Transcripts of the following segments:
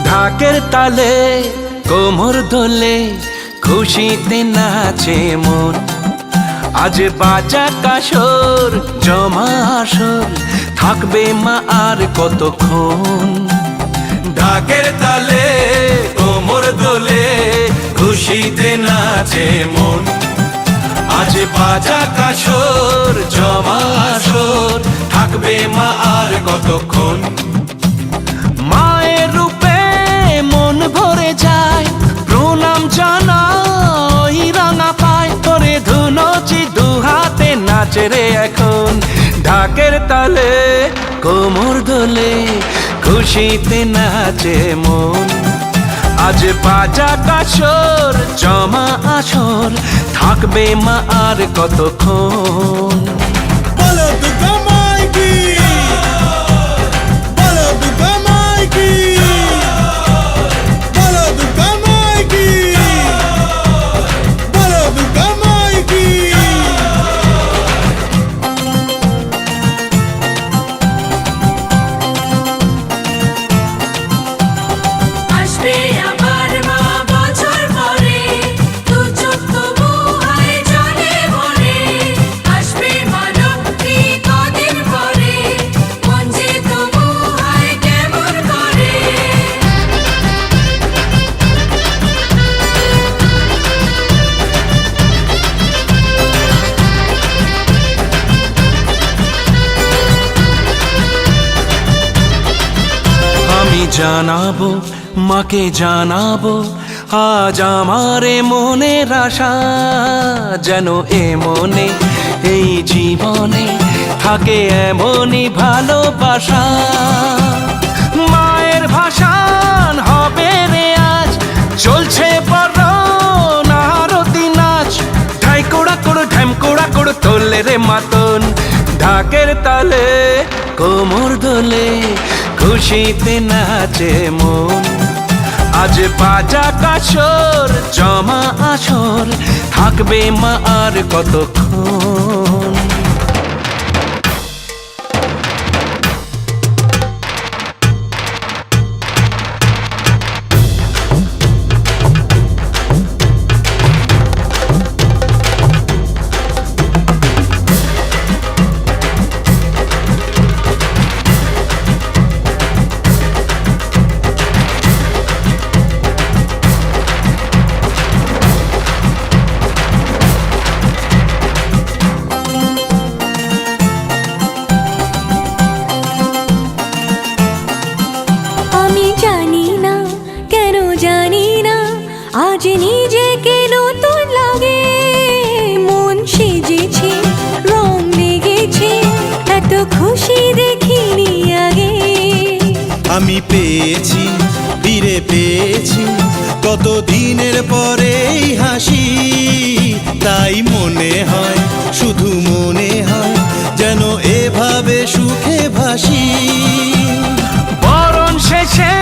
ঢাকের তালে কোমর দোলে খুশিতে নাচে মন। আজ বাজা কাসর জমা আসর থাকবে মা আর কতক্ষণ। ঢাকের তালে কোমর দোলে খুশিতে নাচে মন। আজ বাজা কাসর জমা আসর থাকবে মা আর কতক্ষণ। মায়ের রূপে মন ভরে যায় প্রণাম জানাই রাঙা পায় করে ধুনচি দুহাতে নাচে রে এখন। ঢাকের তালে কোমর দোলে খুশিতে নাচে মন। আজ বাজা কাসর জমা আসর থাকবে মা আর কতক্ষণ। বলো দুর্গা মাইকি, বলো দুর্গা মাইকি, বলো দুর্গা মাইকি, বলো দুর্গা মাইকি। আসবে আবার মা বছর পরে, দু চোখ তবু হয় জলে ভরে। আসবে মা লক্ষ্মী কদিন পরে, মন যে তবু হয় কেমন করে। আমি জানাবো মাকে জানাবো আজ আমারে মনের আশা। যেন এ মনে এই জীবনে থাকে এমনই ভালোবাসা। মায়ের ভাষান হবে রে আজ চলছে বড় আরতি নাচ। ঢাই কোড়া কোড় ঢ্যাম কোড়া কোড় তোলে রে মাতন। ঢাকের তালে কোমর দোলে খুশিতে নাচে মন। আজ বাজা কাসর জমা আসর থাকবে মা আর কতক্ষণ। আমি জানি না কেন জানি না আজ নিজেকে নতুন লাগে। মন সেজেছে রং লেগেছে এত খুশি দেখিনি আগে। আমি পেয়েছি ফিরে পেয়েছি কত দিনের পরে এই হাসি। তাই মনে হয় শুধু মনে হয় যেন এভাবে সুখে ভাসি। বরণ শেষে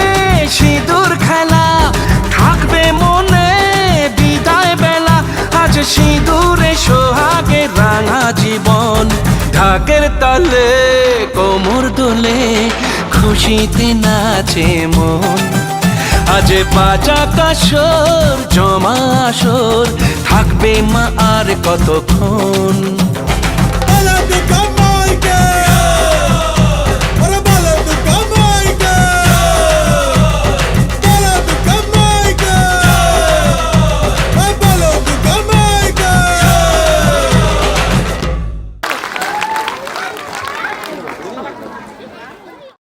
সিঁদুর খেলা থাকবে মনে বিদায় বেলা। আজ সিঁদুরে সোহাগে রাঙা জীবন। ঢাকের তালে কোমর দোলে খুশিতে নাচে মন। আজ বাজা কাসর জমা আসর থাকবে মা আর কতক্ষণ। বলো দুর্গা